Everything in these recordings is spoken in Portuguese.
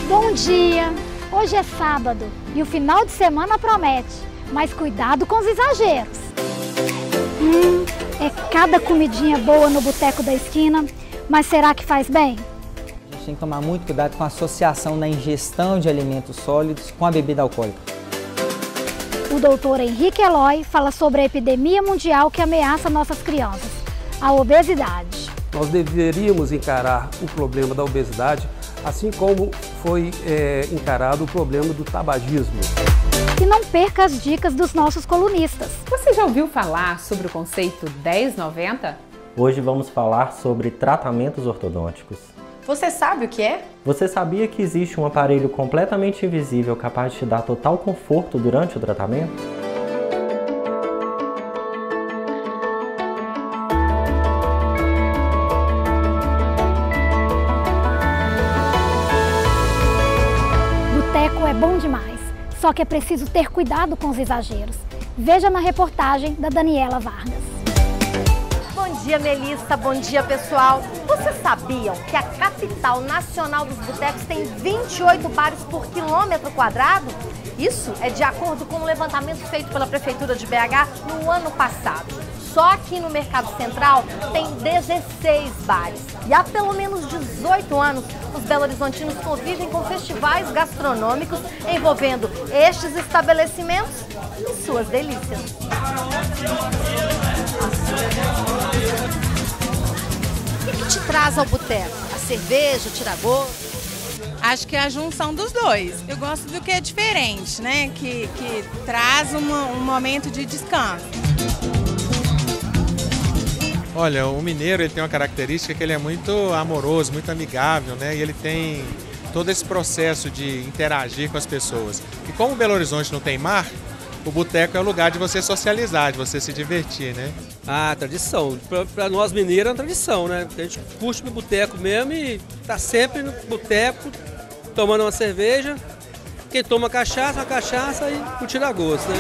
Bom dia! Hoje é sábado e o final de semana promete, mas cuidado com os exageros. É cada comidinha boa no boteco da esquina, mas será que faz bem? A gente tem que tomar muito cuidado com a associação da ingestão de alimentos sólidos com a bebida alcoólica. O doutor Henrique Eloy fala sobre a epidemia mundial que ameaça nossas crianças, a obesidade. Nós deveríamos encarar o problema da obesidade assim como foi encarado o problema do tabagismo. E não perca as dicas dos nossos colunistas. Você já ouviu falar sobre o conceito 10-90? Hoje vamos falar sobre tratamentos ortodônticos. Você sabe o que é? Você sabia que existe um aparelho completamente invisível capaz de te dar total conforto durante o tratamento? Boteco é bom demais, só que é preciso ter cuidado com os exageros. Veja na reportagem da Daniela Vargas. Bom dia, Melissa. Bom dia, pessoal. Vocês sabiam que a capital nacional dos botecos tem 28 bares por quilômetro quadrado? Isso é de acordo com um levantamento feito pela Prefeitura de BH no ano passado. Só aqui no Mercado Central tem 16 bares. E há pelo menos 18 anos, os belo-horizontinos convivem com festivais gastronômicos envolvendo estes estabelecimentos e suas delícias. O que te traz ao boteco? A cerveja, o tira-gosto? Acho que é a junção dos dois. Eu gosto do que é diferente, né? Que traz um momento de descanso. Olha, o mineiro ele tem uma característica que ele é muito amoroso, muito amigável, né? E ele tem todo esse processo de interagir com as pessoas. E como Belo Horizonte não tem mar, o boteco é o lugar de você socializar, de você se divertir, né? Ah, tradição. Para nós mineiros é uma tradição, né? A gente curte o boteco mesmo e tá sempre no boteco, tomando uma cerveja. Quem toma cachaça, uma cachaça e o tira-gosto, né?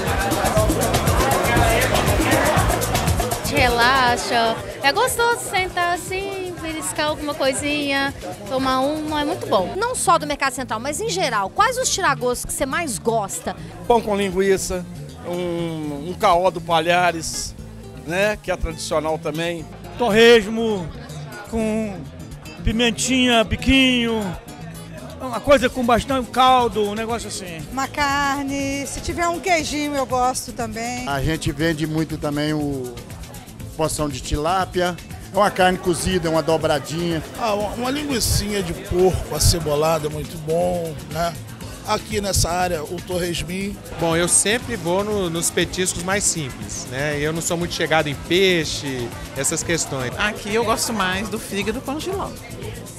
Relaxa, é gostoso sentar assim, beliscar alguma coisinha, tomar uma, é muito bom. Não só do Mercado Central, mas em geral, quais os tiragostos que você mais gosta? Pão com linguiça, um caó do Palhares, né, que é tradicional também. Torresmo com pimentinha, biquinho, uma coisa com bastante caldo, um negócio assim. Uma carne, se tiver um queijinho eu gosto também. A gente vende muito também porção de tilápia, é uma carne cozida, uma dobradinha. Uma linguicinha de porco acebolada, muito bom, né? Aqui nessa área, o torresminho. Bom, eu sempre vou nos petiscos mais simples, né? Eu não sou muito chegado em peixe, essas questões. Aqui eu gosto mais do fígado com jiló,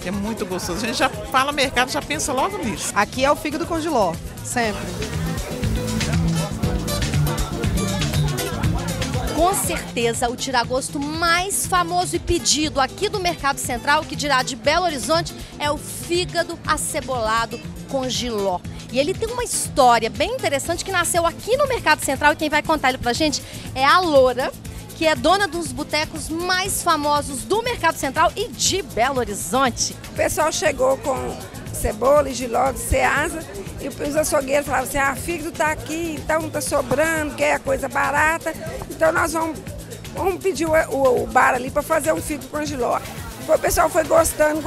que é muito gostoso. A gente já fala mercado, já pensa logo nisso. Aqui é o fígado com jiló, sempre. Com certeza, o tiragosto mais famoso e pedido aqui do Mercado Central, que dirá de Belo Horizonte, é o fígado acebolado com jiló. E ele tem uma história bem interessante que nasceu aqui no Mercado Central e quem vai contar ele pra gente é a Loura, que é dona dos botecos mais famosos do Mercado Central e de Belo Horizonte. O pessoal chegou com cebola e jiló de Ceasa e os açougueiros falavam assim, fígado tá aqui, então tá sobrando, quer coisa barata, então nós vamos pedir o bar ali para fazer um fígado com jiló. O pessoal foi gostando,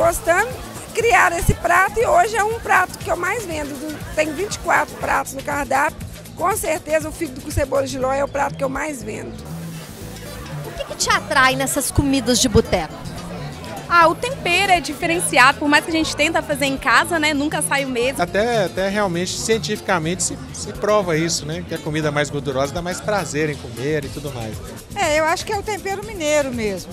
criaram esse prato e hoje é um prato que eu mais vendo, tem 24 pratos no cardápio, com certeza o fígado com cebola e jiló é o prato que eu mais vendo. O que te atrai nessas comidas de boteco? O tempero é diferenciado, por mais que a gente tenta fazer em casa, né, nunca sai o mesmo. Até realmente, cientificamente, se prova isso, né, que a comida mais gordurosa dá mais prazer em comer e tudo mais. Eu acho que é o tempero mineiro mesmo.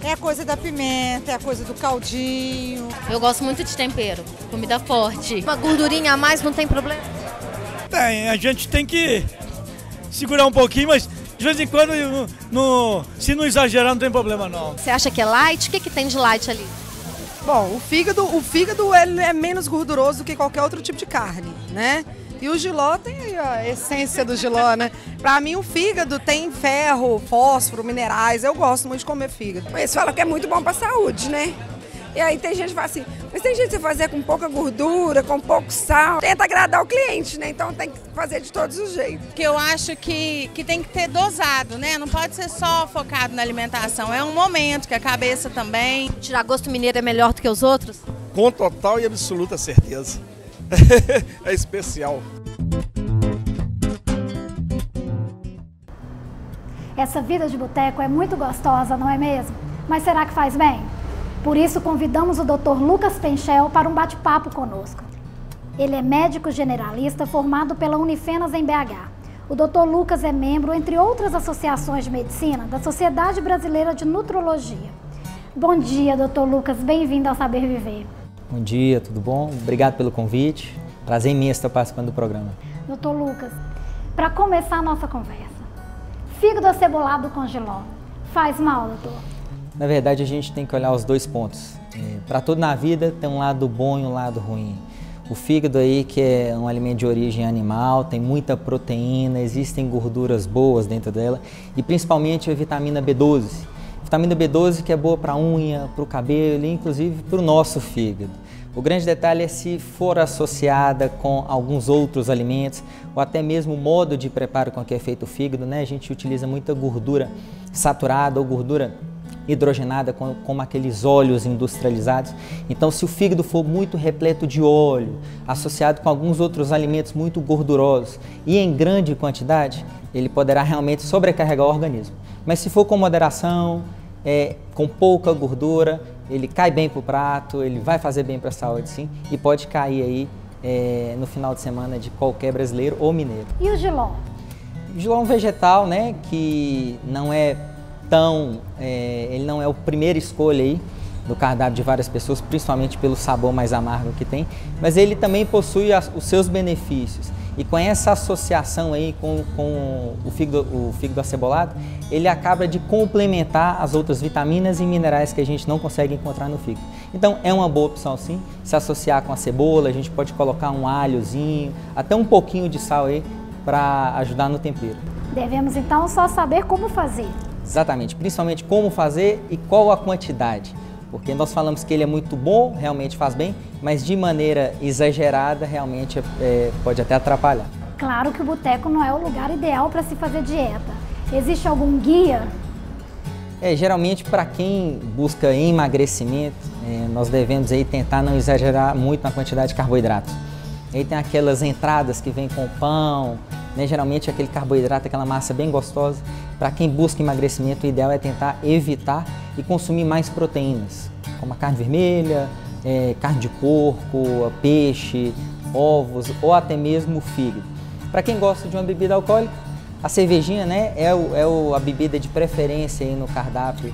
É a coisa da pimenta, é a coisa do caldinho. Eu gosto muito de tempero, comida forte. Uma gordurinha a mais não tem problema? Tem, a gente tem que segurar um pouquinho, mas de vez em quando, se não exagerar, não tem problema não. Você acha que é light? O que tem de light ali? Bom, o fígado ele é menos gorduroso do que qualquer outro tipo de carne, né? E o jiló tem a essência do jiló, né? Pra mim o fígado tem ferro, fósforo, minerais. Eu gosto muito de comer fígado. Eles falam que é muito bom pra saúde, né? E aí tem gente que fala assim, Mas tem jeito de você fazer com pouca gordura, com pouco sal. Tenta agradar o cliente, né? Então tem que fazer de todos os jeitos. Que eu acho que tem que ter dosado, né? Não pode ser só focado na alimentação. É um momento que a cabeça também. O tiragosto mineiro é melhor do que os outros? Com total e absoluta certeza. É especial. Essa vida de boteco é muito gostosa, não é mesmo? Mas será que faz bem? Por isso convidamos o Dr. Lucas Penchel para um bate-papo conosco. Ele é médico generalista formado pela Unifenas em BH. O Dr. Lucas é membro, entre outras associações de medicina, da Sociedade Brasileira de Nutrologia. Bom dia, Dr. Lucas, bem-vindo ao Saber Viver. Bom dia, tudo bom? Obrigado pelo convite. Prazer imenso estar participando do programa. Dr. Lucas, para começar a nossa conversa, fígado acebolado com jiló faz mal, doutor? Na verdade, a gente tem que olhar os dois pontos. Para tudo na vida tem um lado bom e um lado ruim. O fígado aí, que é um alimento de origem animal, tem muita proteína, existem gorduras boas dentro dela e principalmente a vitamina B12. Vitamina B12 que é boa para a unha, para o cabelo e inclusive para o nosso fígado. O grande detalhe é se for associada com alguns outros alimentos ou até mesmo o modo de preparo com que é feito o fígado, né? A gente utiliza muita gordura saturada ou gordura hidrogenada, como aqueles óleos industrializados. Então, se o fígado for muito repleto de óleo, associado com alguns outros alimentos muito gordurosos e em grande quantidade, ele poderá realmente sobrecarregar o organismo. Mas se for com moderação, com pouca gordura, ele cai bem para o prato, ele vai fazer bem para a saúde sim, e pode cair aí no final de semana de qualquer brasileiro ou mineiro. E o jiló? O jiló é um vegetal, né, que não é ele não é a primeira escolha aí do cardápio de várias pessoas, principalmente pelo sabor mais amargo que tem, mas ele também possui os seus benefícios. E com essa associação aí com o fígado acebolado, ele acaba de complementar as outras vitaminas e minerais que a gente não consegue encontrar no fígado. Então é uma boa opção sim, se associar com a cebola, a gente pode colocar um alhozinho, até um pouquinho de sal aí para ajudar no tempero. Devemos então só saber como fazer. Exatamente, principalmente como fazer e qual a quantidade. Porque nós falamos que ele é muito bom, realmente faz bem, mas de maneira exagerada realmente pode até atrapalhar. Claro que o boteco não é o lugar ideal para se fazer dieta. Existe algum guia? Geralmente para quem busca emagrecimento, nós devemos aí tentar não exagerar muito na quantidade de carboidratos. Aí tem aquelas entradas que vem com pão, né? Geralmente aquele carboidrato, aquela massa bem gostosa. Para quem busca emagrecimento, o ideal é tentar evitar e consumir mais proteínas, como a carne vermelha, carne de porco, peixe, ovos ou até mesmo o fígado. Para quem gosta de uma bebida alcoólica, a cervejinha, né, é a bebida de preferência aí no cardápio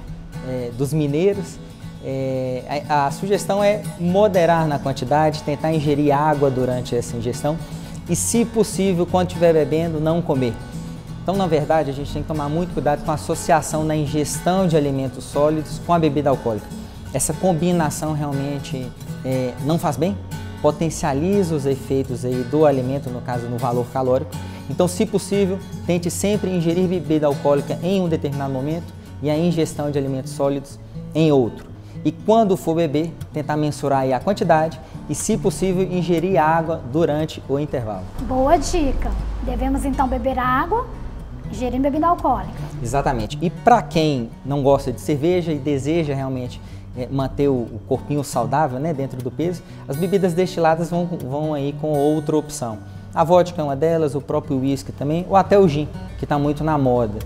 dos mineiros. A sugestão é moderar na quantidade, tentar ingerir água durante essa ingestão e, se possível, quando estiver bebendo, não comer. Então, na verdade, a gente tem que tomar muito cuidado com a associação na ingestão de alimentos sólidos com a bebida alcoólica. Essa combinação realmente não faz bem, potencializa os efeitos aí do alimento, no caso, no valor calórico. Então, se possível, tente sempre ingerir bebida alcoólica em um determinado momento e a ingestão de alimentos sólidos em outro. E quando for beber, tentar mensurar aí a quantidade e, se possível, ingerir água durante o intervalo. Boa dica! Devemos então beber água, ingerir bebida alcoólica. Exatamente. E para quem não gosta de cerveja e deseja realmente manter o corpinho saudável, né, dentro do peso, as bebidas destiladas vão aí com outra opção. A vodka é uma delas, o próprio whisky também, ou até o gin, que está muito na moda.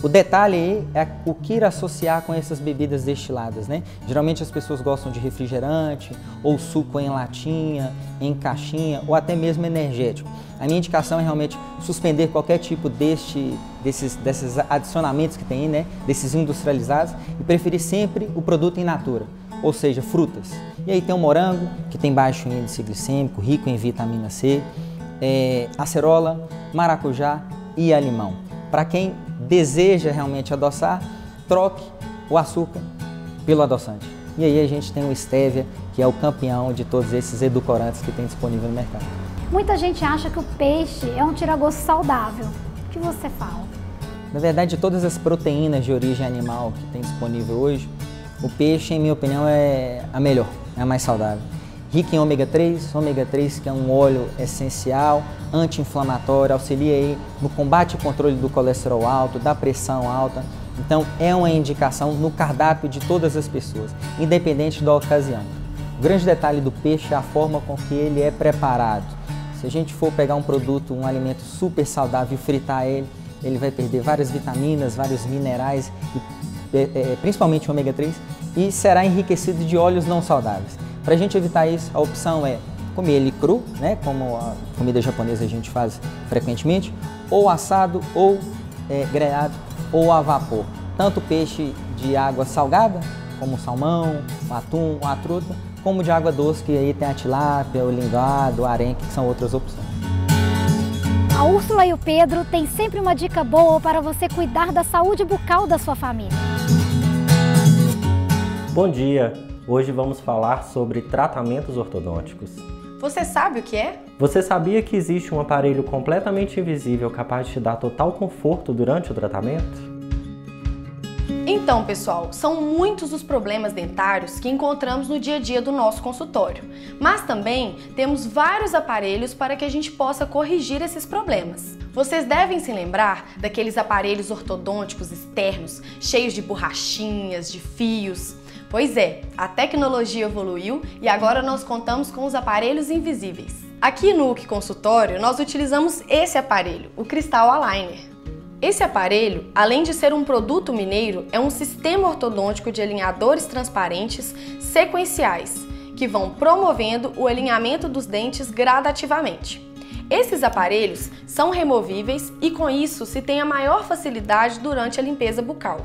O detalhe aí é o que ir associar com essas bebidas destiladas, né? Geralmente as pessoas gostam de refrigerante, ou suco em latinha, em caixinha, ou até mesmo energético. A minha indicação é realmente suspender qualquer tipo desses adicionamentos que tem, né? Desses industrializados, e preferir sempre o produto in natura, ou seja, frutas. E aí tem o morango, que tem baixo índice glicêmico, rico em vitamina C, acerola, maracujá e a limão. Para quem deseja realmente adoçar, troque o açúcar pelo adoçante. E aí a gente tem o stevia, que é o campeão de todos esses edulcorantes que tem disponível no mercado. Muita gente acha que o peixe é um tiragosto saudável. O que você fala? Na verdade, de todas as proteínas de origem animal que tem disponível hoje, o peixe, em minha opinião, é a melhor é a mais saudável. Rica em ômega 3 que é um óleo essencial, anti-inflamatório, auxilia aí no combate e controle do colesterol alto, da pressão alta. Então é uma indicação no cardápio de todas as pessoas, independente da ocasião. O grande detalhe do peixe é a forma com que ele é preparado. Se a gente for pegar um produto, um alimento super saudável e fritar ele vai perder várias vitaminas, vários minerais, principalmente o ômega 3, e será enriquecido de óleos não saudáveis. Para a gente evitar isso, a opção é comer ele cru, né, como a comida japonesa a gente faz frequentemente, ou assado, ou grelhado, ou a vapor. Tanto peixe de água salgada, como o salmão, o atum, a truta, como de água doce, que aí tem a tilápia, o linguado, o arenque, que são outras opções. A Úrsula e o Pedro têm sempre uma dica boa para você cuidar da saúde bucal da sua família. Bom dia! Hoje vamos falar sobre tratamentos ortodônticos. Você sabe o que é? Você sabia que existe um aparelho completamente invisível capaz de te dar total conforto durante o tratamento? Então, pessoal, são muitos os problemas dentários que encontramos no dia a dia do nosso consultório. Mas também temos vários aparelhos para que a gente possa corrigir esses problemas. Vocês devem se lembrar daqueles aparelhos ortodônticos externos, cheios de borrachinhas, de fios. Pois é, a tecnologia evoluiu e agora nós contamos com os aparelhos invisíveis. Aqui no UC Consultório, nós utilizamos esse aparelho, o Cristal Aligner. Esse aparelho, além de ser um produto mineiro, é um sistema ortodôntico de alinhadores transparentes sequenciais, que vão promovendo o alinhamento dos dentes gradativamente. Esses aparelhos são removíveis e com isso se tem a maior facilidade durante a limpeza bucal.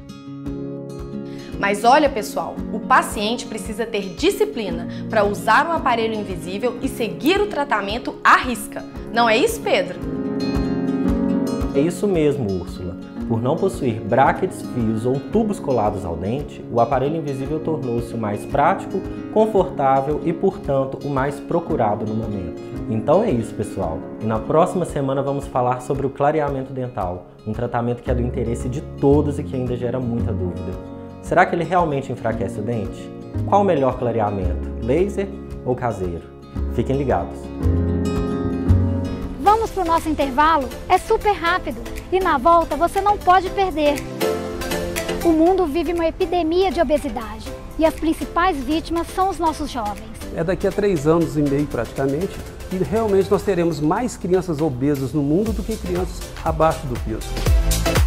Mas olha, pessoal, o paciente precisa ter disciplina para usar um aparelho invisível e seguir o tratamento à risca. Não é isso, Pedro? É isso mesmo, Úrsula. Por não possuir brackets, fios ou tubos colados ao dente, o aparelho invisível tornou-se o mais prático, confortável e, portanto, o mais procurado no momento. Então é isso, pessoal. E na próxima semana vamos falar sobre o clareamento dental, um tratamento que é do interesse de todos e que ainda gera muita dúvida. Será que ele realmente enfraquece o dente? Qual o melhor clareamento, laser ou caseiro? Fiquem ligados. Vamos para o nosso intervalo? É super rápido e na volta você não pode perder. O mundo vive uma epidemia de obesidade e as principais vítimas são os nossos jovens. É daqui a 3 anos e meio praticamente que realmente nós teremos mais crianças obesas no mundo do que crianças abaixo do peso.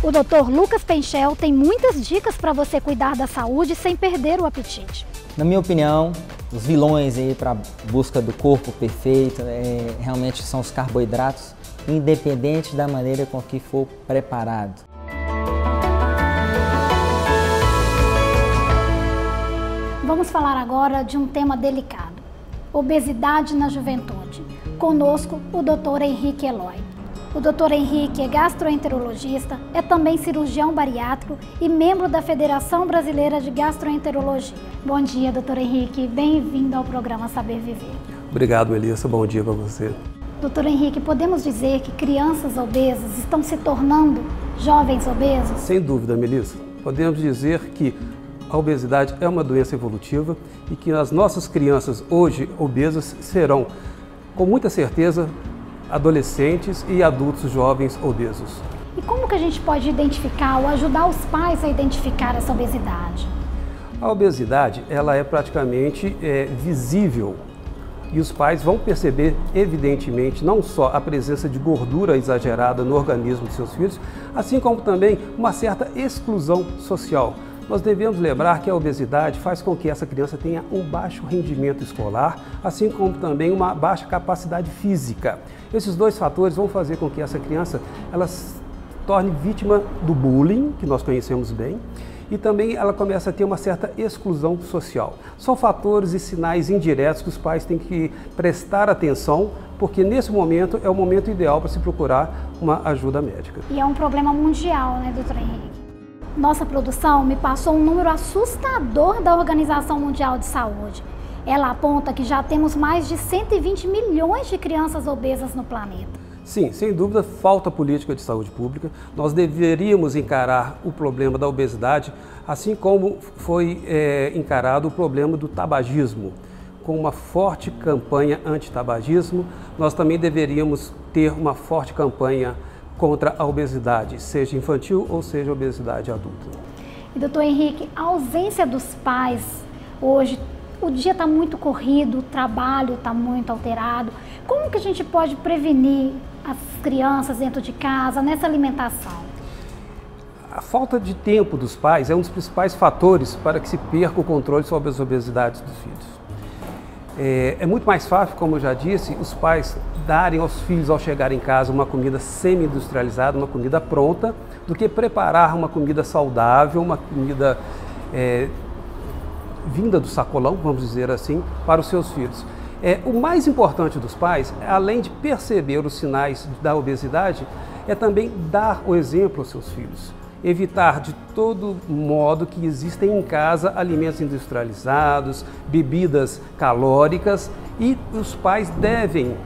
O Dr. Lucas Penchel tem muitas dicas para você cuidar da saúde sem perder o apetite. Na minha opinião, os vilões aí para a busca do corpo perfeito realmente são os carboidratos, independente da maneira com que for preparado. Vamos falar agora de um tema delicado: obesidade na juventude. Conosco, o Dr. Henrique Eloy. O Dr. Henrique é gastroenterologista, é também cirurgião bariátrico e membro da Federação Brasileira de Gastroenterologia. Bom dia, Dr. Henrique. Bem-vindo ao programa Saber Viver. Obrigado, Melissa. Bom dia para você. Dr. Henrique, podemos dizer que crianças obesas estão se tornando jovens obesos? Sem dúvida, Melissa. Podemos dizer que a obesidade é uma doença evolutiva e que as nossas crianças hoje obesas serão, com muita certeza, adolescentes e adultos jovens obesos. E como que a gente pode identificar ou ajudar os pais a identificar essa obesidade? A obesidade, ela é praticamente visível e os pais vão perceber, evidentemente, não só a presença de gordura exagerada no organismo de seus filhos, assim como também uma certa exclusão social. Nós devemos lembrar que a obesidade faz com que essa criança tenha um baixo rendimento escolar, assim como também uma baixa capacidade física. Esses dois fatores vão fazer com que essa criança ela se torne vítima do bullying, que nós conhecemos bem, e também ela começa a ter uma certa exclusão social. São fatores e sinais indiretos que os pais têm que prestar atenção, porque nesse momento é o momento ideal para se procurar uma ajuda médica. E é um problema mundial, né, doutor Henrique? Nossa produção me passou um número assustador da Organização Mundial de Saúde. Ela aponta que já temos mais de 120 milhões de crianças obesas no planeta. Sim, sem dúvida, falta política de saúde pública. Nós deveríamos encarar o problema da obesidade, assim como foi encarado o problema do tabagismo, com uma forte campanha anti-tabagismo, nós também deveríamos ter uma forte campanha contra a obesidade, seja infantil ou seja obesidade adulta. E doutor Henrique, a ausência dos pais hoje, o dia está muito corrido, o trabalho está muito alterado. Como que a gente pode prevenir as crianças dentro de casa nessa alimentação? A falta de tempo dos pais é um dos principais fatores para que se perca o controle sobre as obesidades dos filhos. É muito mais fácil, como eu já disse, os pais darem aos filhos, ao chegar em casa, uma comida semi-industrializada, uma comida pronta, do que preparar uma comida saudável, uma comida vinda do sacolão, vamos dizer assim, para os seus filhos. O mais importante dos pais, além de perceber os sinais da obesidade, é também dar o exemplo aos seus filhos. Evitar de todo modo que existem em casa alimentos industrializados, bebidas calóricas, e os pais devem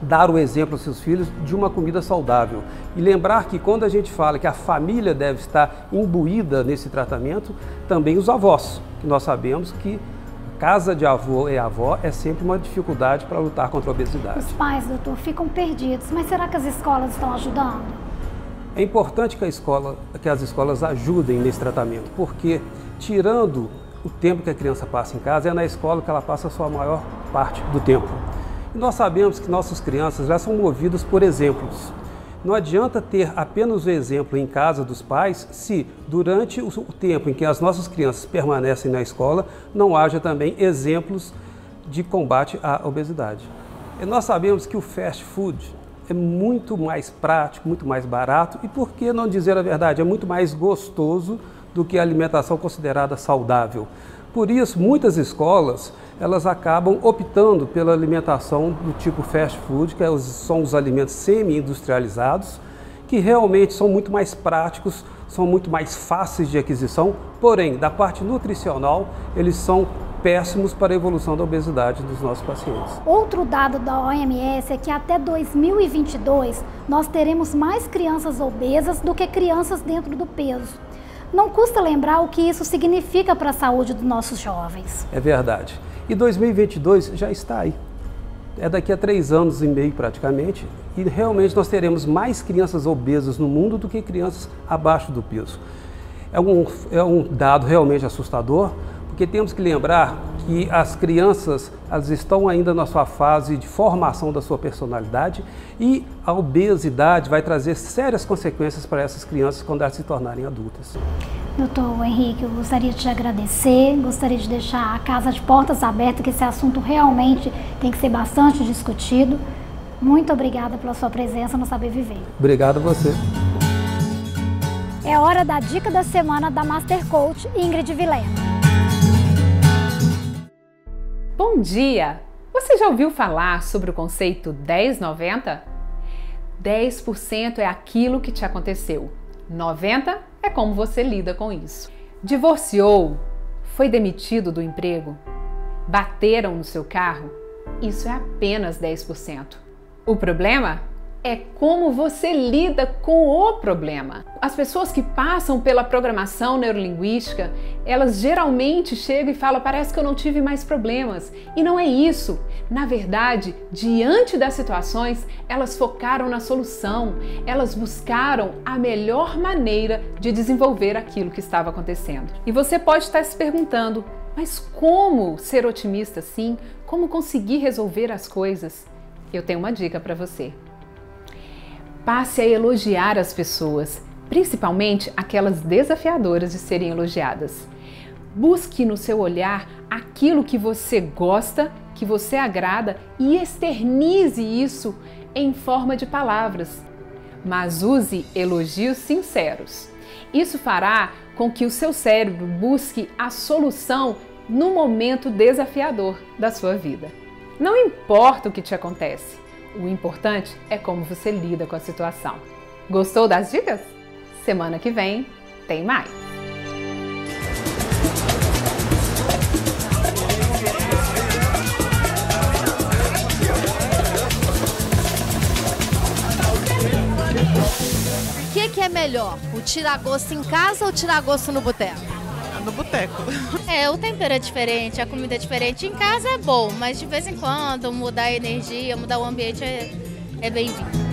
dar o exemplo aos seus filhos de uma comida saudável. E lembrar que quando a gente fala que a família deve estar imbuída nesse tratamento, também os avós, que nós sabemos que casa de avô e avó é sempre uma dificuldade para lutar contra a obesidade. Os pais, doutor, ficam perdidos, mas será que as escolas estão ajudando? É importante que as escolas ajudem nesse tratamento, porque tirando o tempo que a criança passa em casa, é na escola que ela passa a sua maior parte do tempo. E nós sabemos que nossas crianças já são movidas por exemplos. Não adianta ter apenas o exemplo em casa dos pais se, durante o tempo em que as nossas crianças permanecem na escola, não haja também exemplos de combate à obesidade. E nós sabemos que o fast food é muito mais prático, muito mais barato e, por que não dizer a verdade, é muito mais gostoso do que a alimentação considerada saudável. Por isso, muitas escolas, elas acabam optando pela alimentação do tipo fast food, que são os alimentos semi-industrializados, que realmente são muito mais práticos, são muito mais fáceis de aquisição, porém, da parte nutricional, eles são péssimos para a evolução da obesidade dos nossos pacientes. Outro dado da OMS é que até 2022 nós teremos mais crianças obesas do que crianças dentro do peso. Não custa lembrar o que isso significa para a saúde dos nossos jovens. É verdade. E 2022 já está aí. É daqui a 3 anos e meio praticamente, e realmente nós teremos mais crianças obesas no mundo do que crianças abaixo do peso. É um dado realmente assustador, porque temos que lembrar que as crianças, elas estão ainda na sua fase de formação da sua personalidade, e a obesidade vai trazer sérias consequências para essas crianças quando elas se tornarem adultas. Doutor Henrique, eu gostaria de te agradecer, gostaria de deixar a casa de portas abertas, que esse assunto realmente tem que ser bastante discutido. Muito obrigada pela sua presença no Saber Viver. Obrigado a você. É hora da dica da semana da Master Coach Ingrid Vilena. Bom dia! Você já ouviu falar sobre o conceito 10-90? 10% é aquilo que te aconteceu, 90% é como você lida com isso. Divorciou? Foi demitido do emprego? Bateram no seu carro? Isso é apenas 10%. O problema é como você lida com o problema. As pessoas que passam pela programação neurolinguística, elas geralmente chegam e falam: parece que eu não tive mais problemas. E não é isso. Na verdade, diante das situações, elas focaram na solução. Elas buscaram a melhor maneira de desenvolver aquilo que estava acontecendo. E você pode estar se perguntando: mas como ser otimista assim? Como conseguir resolver as coisas? Eu tenho uma dica para você. Passe a elogiar as pessoas, principalmente aquelas desafiadoras de serem elogiadas. Busque no seu olhar aquilo que você gosta, que você agrada, e externize isso em forma de palavras. Mas use elogios sinceros. Isso fará com que o seu cérebro busque a solução no momento desafiador da sua vida. Não importa o que te acontece. O importante é como você lida com a situação. Gostou das dicas? Semana que vem tem mais! O que é melhor? O tira-gosto em casa ou o tira-gosto no boteco? no boteco. O tempero é diferente, a comida é diferente. Em casa é bom, mas de vez em quando mudar a energia, mudar o ambiente é bem-vindo.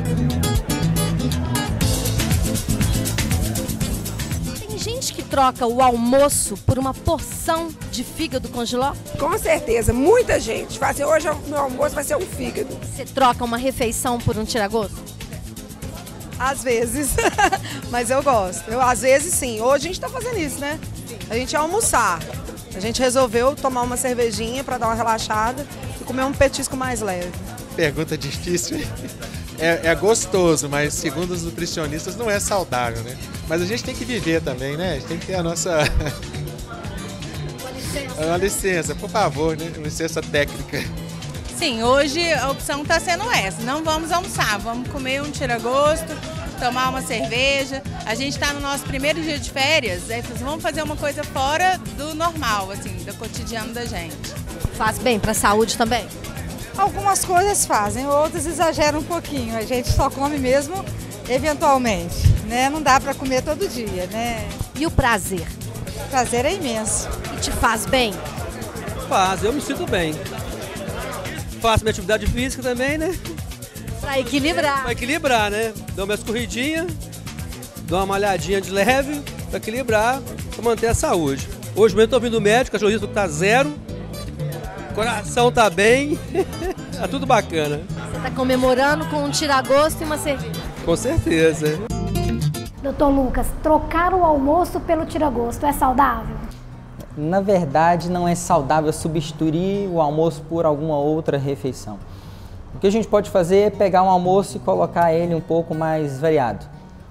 Tem gente que troca o almoço por uma porção de fígado com jiló? Com certeza, muita gente. Fala assim, hoje o meu almoço vai ser um fígado. Você troca uma refeição por um tira-gosto? Às vezes, mas eu gosto. Às vezes sim. Hoje a gente tá fazendo isso, né? A gente ia almoçar. A gente resolveu tomar uma cervejinha para dar uma relaxada e comer um petisco mais leve. Pergunta difícil. É gostoso, mas segundo os nutricionistas não é saudável, né? Mas a gente tem que viver também, né? A gente tem que ter a nossa... Uma licença, por favor, né? Uma licença técnica. Sim, hoje a opção está sendo essa. Não vamos almoçar, vamos comer um tira-gosto, tomar uma cerveja. A gente está no nosso primeiro dia de férias, vamos fazer uma coisa fora do normal, assim, do cotidiano da gente. Faz bem para a saúde também? Algumas coisas fazem, outras exageram um pouquinho. A gente só come mesmo eventualmente, né? Não dá para comer todo dia, né? E o prazer? O prazer é imenso. E te faz bem? Faz, eu me sinto bem. Faço minha atividade física também, né? Pra equilibrar. Pra equilibrar, né? Dou minhas corridinhas, dou uma malhadinha de leve pra equilibrar, pra manter a saúde. Hoje mesmo tô vindo do médico, a cachorrista tá 0, coração tá bem, tá tudo bacana. Você tá comemorando com um tira-gosto e uma cerveja? Com certeza. Doutor Lucas, trocar o almoço pelo tira-gosto é saudável? Na verdade, não é saudável substituir o almoço por alguma outra refeição. O que a gente pode fazer é pegar um almoço e colocar ele um pouco mais variado.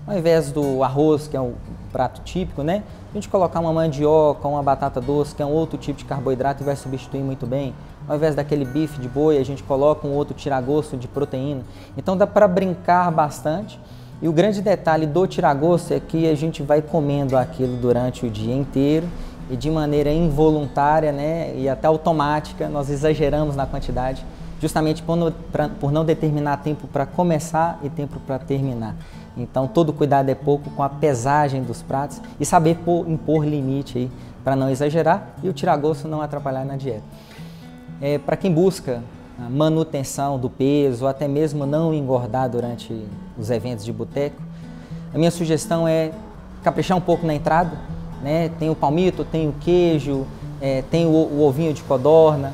Ao invés do arroz, que é o prato típico, né? A gente colocar uma mandioca, uma batata doce, que é um outro tipo de carboidrato e vai substituir muito bem. Ao invés daquele bife de boi, a gente coloca um outro tira-gosto de proteína. Então dá para brincar bastante. E o grande detalhe do tira-gosto é que a gente vai comendo aquilo durante o dia inteiro e de maneira involuntária, né, e até automática, nós exageramos na quantidade, justamente por não determinar tempo para começar e tempo para terminar. Então, todo cuidado é pouco com a pesagem dos pratos e saber impor limite aí para não exagerar e o tira-gosto não atrapalhar na dieta. Para quem busca a manutenção do peso ou até mesmo não engordar durante os eventos de boteco, a minha sugestão é caprichar um pouco na entrada, né? Tem o palmito, tem o queijo, tem o ovinho de codorna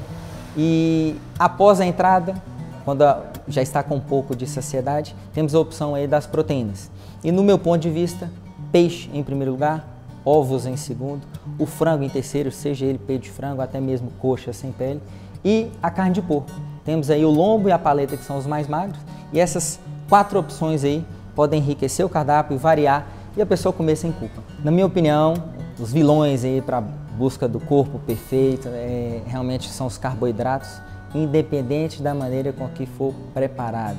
e após a entrada, quando já está com um pouco de saciedade, temos a opção aí das proteínas. E no meu ponto de vista, peixe em primeiro lugar, ovos em segundo, o frango em terceiro, seja ele peito de frango, até mesmo coxa sem pele, e a carne de porco. Temos aí o lombo e a paleta, que são os mais magros, e essas 4 opções aí podem enriquecer o cardápio e variar e a pessoa comer sem culpa. Na minha opinião, os vilões aí para busca do corpo perfeito realmente são os carboidratos, independente da maneira com que for preparado.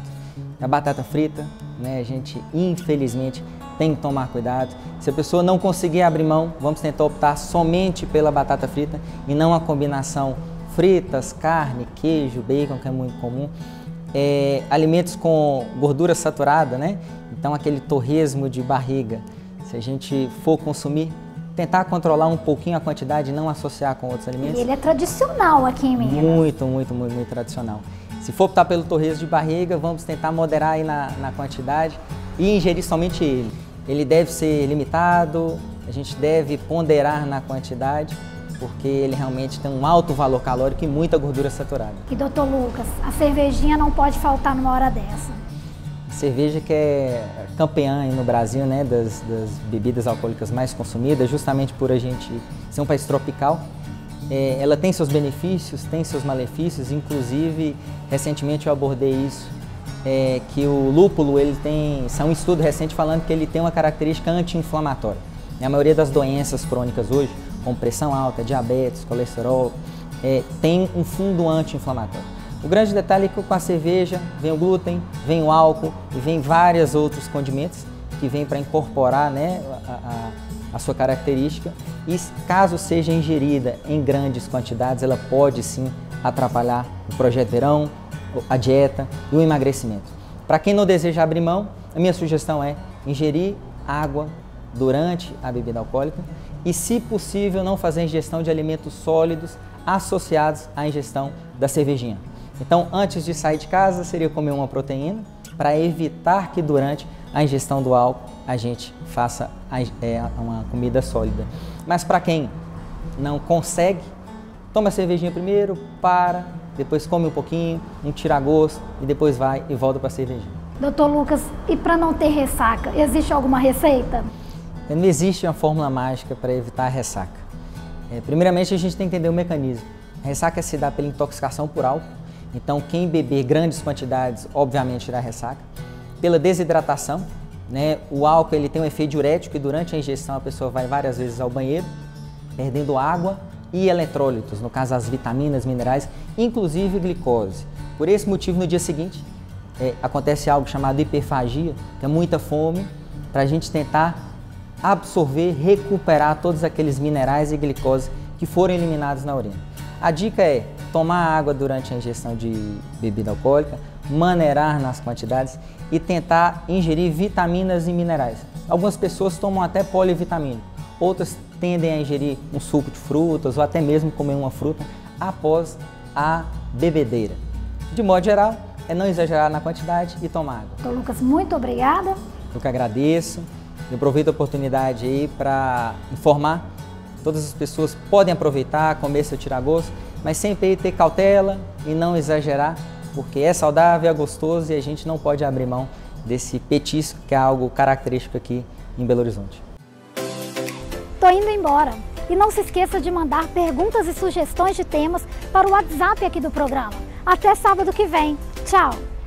A batata frita, né, a gente infelizmente tem que tomar cuidado. Se a pessoa não conseguir abrir mão, vamos tentar optar somente pela batata frita e não a combinação fritas, carne, queijo, bacon, que é muito comum. Alimentos com gordura saturada, né? Então aquele torresmo de barriga, se a gente for consumir, tentar controlar um pouquinho a quantidade e não associar com outros alimentos. Ele é tradicional aqui em Minas. Muito tradicional. Se for optar pelo torresmo de barriga, vamos tentar moderar aí na quantidade e ingerir somente ele. Ele deve ser limitado, a gente deve ponderar na quantidade, porque ele realmente tem um alto valor calórico e muita gordura saturada. E doutor Lucas, a cervejinha não pode faltar numa hora dessa? A cerveja que é campeã aí no Brasil, né, das bebidas alcoólicas mais consumidas, justamente por a gente ser um país tropical. Ela tem seus benefícios, tem seus malefícios, inclusive recentemente eu abordei isso, que o lúpulo ele tem um estudo recente falando que ele tem uma característica anti-inflamatória. A maioria das doenças crônicas hoje, como pressão alta, diabetes, colesterol, tem um fundo anti-inflamatório. O grande detalhe é que com a cerveja vem o glúten, vem o álcool e vem vários outros condimentos que vêm para incorporar, né, a sua característica e caso seja ingerida em grandes quantidades, ela pode sim atrapalhar o projeto verão, a dieta e o emagrecimento. Para quem não deseja abrir mão, a minha sugestão é ingerir água durante a bebida alcoólica e, se possível, não fazer ingestão de alimentos sólidos associados à ingestão da cervejinha. Então, antes de sair de casa, seria comer uma proteína para evitar que durante a ingestão do álcool a gente faça uma comida sólida. Mas para quem não consegue, toma a cervejinha primeiro, depois come um pouquinho, um tira-gosto e depois vai e volta para a cervejinha. Doutor Lucas, e para não ter ressaca, existe alguma receita? Não existe uma fórmula mágica para evitar a ressaca. Primeiramente, a gente tem que entender o mecanismo. A ressaca se dá pela intoxicação por álcool, então quem beber grandes quantidades, obviamente, terá ressaca. Pela desidratação, né? O álcool ele tem um efeito diurético e durante a ingestão a pessoa vai várias vezes ao banheiro, perdendo água e eletrólitos, no caso as vitaminas, minerais, inclusive glicose. Por esse motivo, no dia seguinte, acontece algo chamado hiperfagia, que é muita fome, para a gente tentar absorver, recuperar todos aqueles minerais e glicose que foram eliminados na urina. A dica é tomar água durante a ingestão de bebida alcoólica, maneirar nas quantidades e tentar ingerir vitaminas e minerais. Algumas pessoas tomam até polivitamínico, outras tendem a ingerir um suco de frutas ou até mesmo comer uma fruta após a bebedeira. De modo geral, é não exagerar na quantidade e tomar água. Doutor Lucas, muito obrigada. Eu que agradeço. Eu aproveito a oportunidade aí para informar. Todas as pessoas podem aproveitar, comer seu tira-gosto, mas sempre ter cautela e não exagerar, porque é saudável, é gostoso e a gente não pode abrir mão desse petisco que é algo característico aqui em Belo Horizonte. Tô indo embora. E não se esqueça de mandar perguntas e sugestões de temas para o WhatsApp aqui do programa. Até sábado que vem. Tchau!